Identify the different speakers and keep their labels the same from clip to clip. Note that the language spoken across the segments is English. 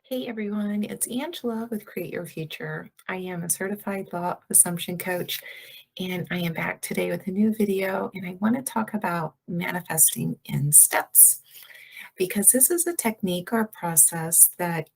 Speaker 1: Hey everyone, it's Angela with Create Your Future. I am a certified law of assumption coach, and I am back today with a new video. And I want to talk about manifesting in steps because this is a technique or a process that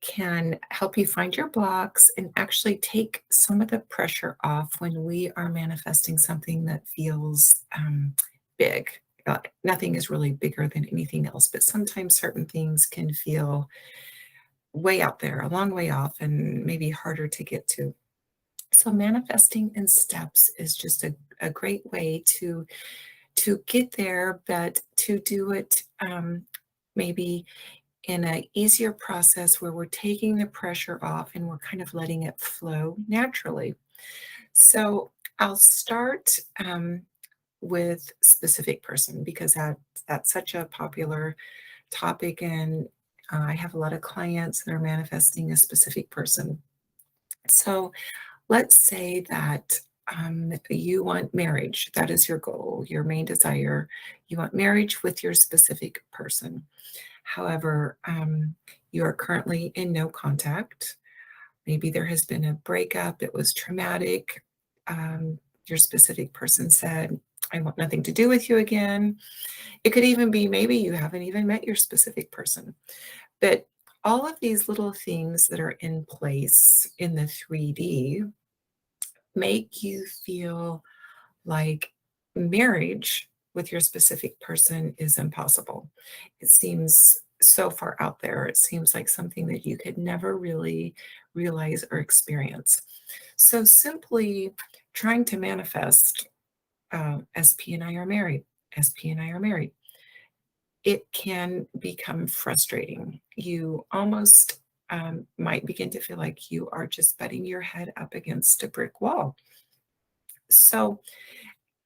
Speaker 1: can help you find your blocks and actually take some of the pressure off when we are manifesting something that feels big. Nothing is really bigger than anything else, but sometimes certain things can feel way out there, a long way off, and maybe harder to get to. So manifesting in steps is just a great way to get there, but to do it maybe in an easier process where we're taking the pressure off and we're kind of letting it flow naturally. So I'll start with specific person because that's such a popular topic, and I have a lot of clients that are manifesting a specific person. So let's say that you want marriage. That is your goal, your main desire. You want marriage with your specific person. However, you are currently in no contact. Maybe there has been a breakup, it was traumatic. Your specific person said, I want nothing to do with you again. It could even be maybe you haven't even met your specific person. But all of these little things that are in place in the 3D make you feel like marriage with your specific person is impossible. It seems so far out there. It seems like something that you could never really realize or experience. So simply trying to manifest SP and I are married, SP and I are married, it can become frustrating. You almost might begin to feel like you are just butting your head up against a brick wall. So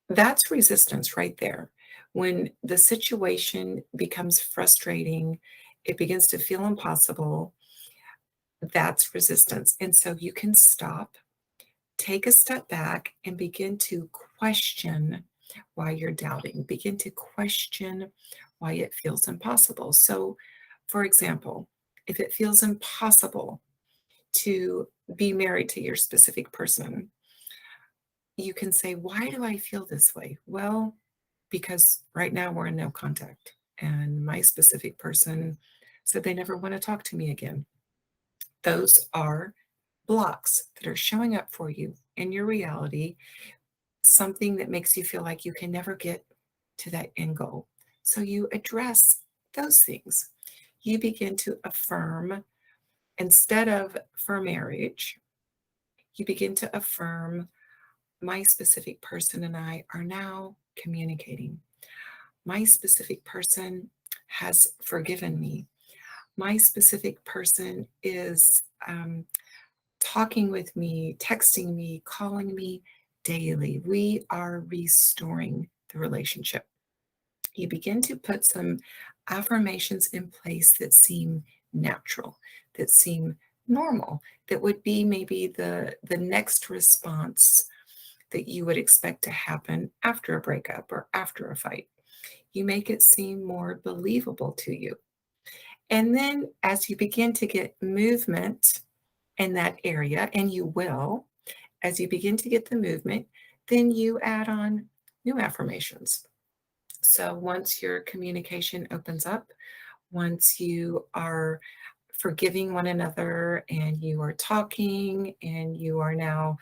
Speaker 1: that's resistance right there. When the situation becomes frustrating, it begins to feel impossible. That's resistance. And so you can stop, take a step back, and begin to question why you're doubting, begin to question why it feels impossible. So, for example, if it feels impossible to be married to your specific person, you can say, why do I feel this way? Well, because right now we're in no contact, and my specific person said they never want to talk to me again. Those are blocks that are showing up for you in your reality, something that makes you feel like you can never get to that end goal. So you address those things. You begin to affirm, instead of for marriage, you begin to affirm, my specific person and I are now communicating. My specific person has forgiven me. My specific person is talking with me, texting me, calling me daily. We are restoring the relationship. You begin to put some affirmations in place that seem natural, that seem normal, that would be maybe the next response that you would expect to happen after a breakup or after a fight. You make it seem more believable to you. And then as you begin to get movement in that area, and you will, as you begin to get the movement, then you add on new affirmations. So once your communication opens up, once you are forgiving one another and you are talking and you are now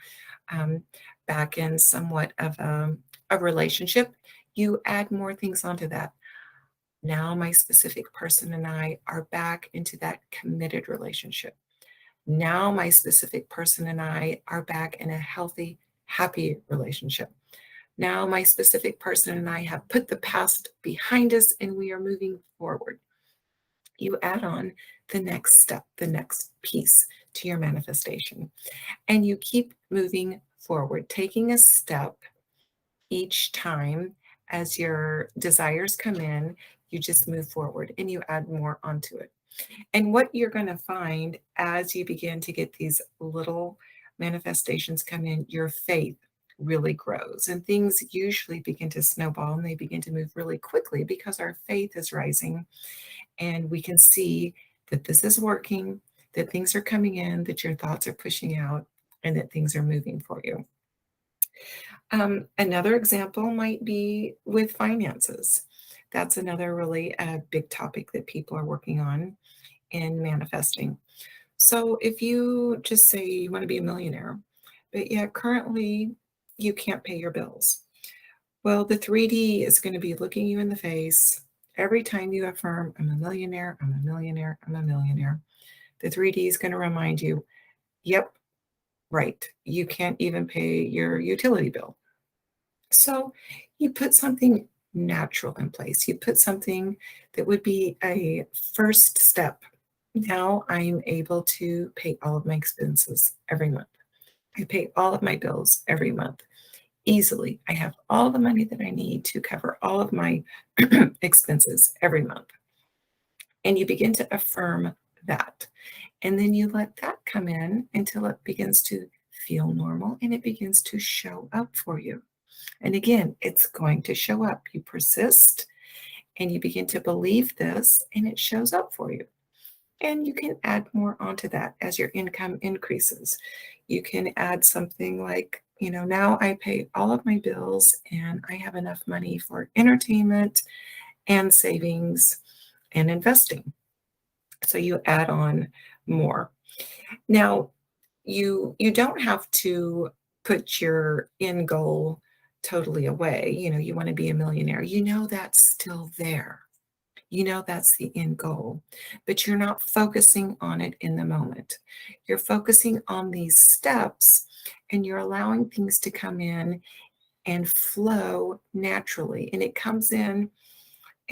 Speaker 1: um, back in somewhat of a relationship, you add more things onto that. Now, my specific person and I are back into that committed relationship. Now, my specific person and I are back in a healthy, happy relationship. Now, my specific person and I have put the past behind us and we are moving forward. You add on the next step, the next piece to your manifestation, and you keep moving forward, taking a step each time as your desires come in. You just move forward and you add more onto it. And what you're going to find as you begin to get these little manifestations come in, your faith really grows, and things usually begin to snowball and they begin to move really quickly because our faith is rising and we can see that this is working, that things are coming in, that your thoughts are pushing out, and that things are moving for you. Another example might be with finances. That's another really big topic that people are working on in manifesting. So if you just say you want to be a millionaire, but yet currently you can't pay your bills, well, the 3D is going to be looking you in the face every time you affirm, I'm a millionaire, I'm a millionaire, I'm a millionaire. The 3D is going to remind you, yep, right, you can't even pay your utility bill. So you put something natural in place. You put something that would be a first step. Now I'm able to pay all of my expenses every month. I pay all of my bills every month easily. I have all the money that I need to cover all of my expenses every month. And you begin to affirm that. And then you let that come in until it begins to feel normal and it begins to show up for you. And again, it's going to show up. You persist and you begin to believe this, and it shows up for you. And you can add more onto that as your income increases. You can add something like, now I pay all of my bills and I have enough money for entertainment and savings and investing. So you add on more. Now, you don't have to put your end goal totally away. You want to be a millionaire. That's still there. That's the end goal, but you're not focusing on it in the moment. You're focusing on these steps and you're allowing things to come in and flow naturally. And it comes in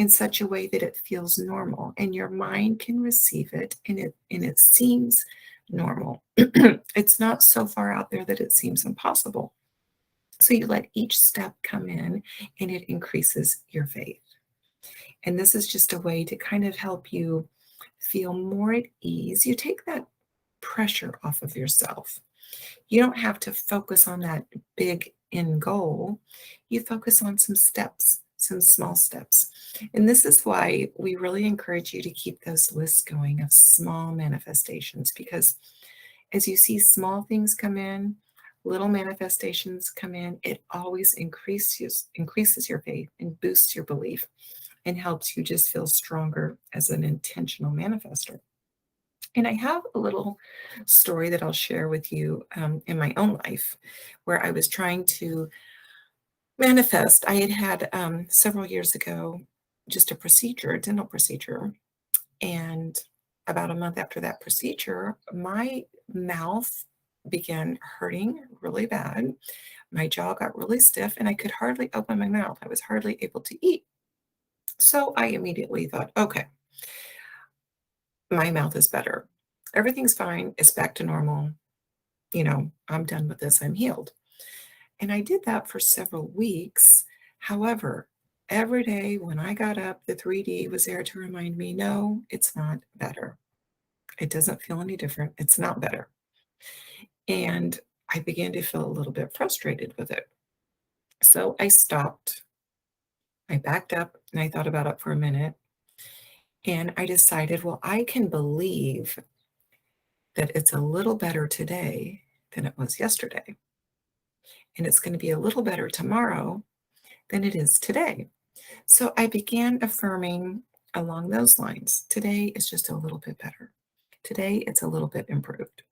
Speaker 1: such a way that it feels normal and your mind can receive it, and it seems normal. It's not so far out there that it seems impossible. So you let each step come in and it increases your faith. And this is just a way to kind of help you feel more at ease. You take that pressure off of yourself. You don't have to focus on that big end goal. You focus on some steps, some small steps. And this is why we really encourage you to keep those lists going of small manifestations, because as you see small things come in, little manifestations come in, it always increases your faith and boosts your belief and helps you just feel stronger as an intentional manifester. And I have a little story that I'll share with you in my own life where I was trying to manifest. I had several years ago just a dental procedure. And about a month after that procedure, my mouth began hurting really bad. My jaw got really stiff and I could hardly open my mouth. I was hardly able to eat. So I immediately thought, okay, my mouth is better. Everything's fine. It's back to normal. I'm done with this. I'm healed. And I did that for several weeks. However, every day when I got up, the 3D was there to remind me, no, it's not better. It doesn't feel any different. It's not better. And I began to feel a little bit frustrated with it. So I stopped. I backed up and I thought about it for a minute. And I decided, well, I can believe that it's a little better today than it was yesterday. And it's going to be a little better tomorrow than it is today. So I began affirming along those lines. Today is just a little bit better. Today it's a little bit improved.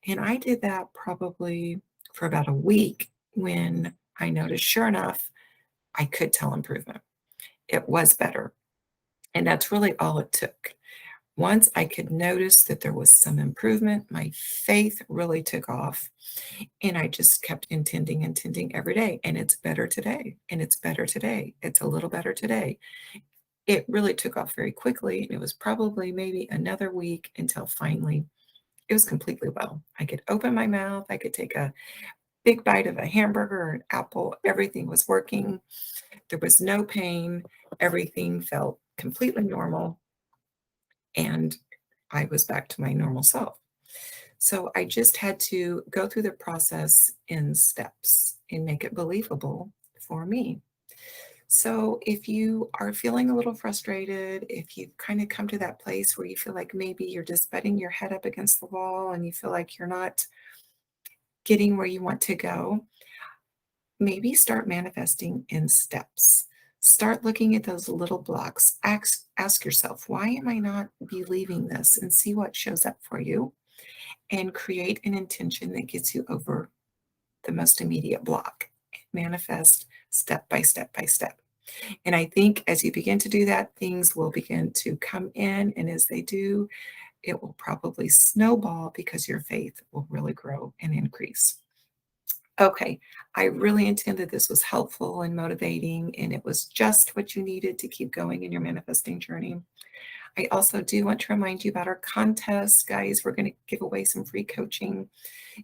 Speaker 1: And I did that probably for about a week when I noticed, sure enough, I could tell improvement. It was better. And that's really all it took. Once I could notice that there was some improvement, my faith really took off. And I just kept intending every day. And it's better today. And it's better today. It's a little better today. It really took off very quickly. And it was probably maybe another week until finally it was completely well. I could open my mouth. I could take a big bite of a hamburger or an apple. Everything was working. There was no pain. Everything felt completely normal. And I was back to my normal self. So I just had to go through the process in steps and make it believable for me. So if you are feeling a little frustrated, if you've kind of come to that place where you feel like maybe you're just butting your head up against the wall and you feel like you're not getting where you want to go, maybe start manifesting in steps. Start looking at those little blocks. Ask yourself, why am I not believing this? And see what shows up for you. And create an intention that gets you over the most immediate block. Manifest step by step by step. And I think as you begin to do that, things will begin to come in. And as they do, it will probably snowball because your faith will really grow and increase. Okay, I really intend that this was helpful and motivating, and it was just what you needed to keep going in your manifesting journey. I also do want to remind you about our contest, guys. We're going to give away some free coaching.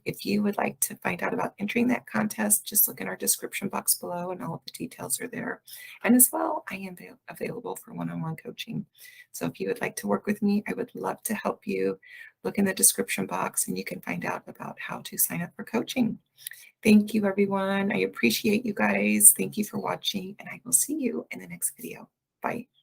Speaker 1: If you would like to find out about entering that contest, just look in our description box below and all of the details are there. And as well, I am available for one-on-one coaching. So if you would like to work with me, I would love to help you. Look in the description box and you can find out about how to sign up for coaching. Thank you, everyone. I appreciate you guys. Thank you for watching, and I will see you in the next video. Bye.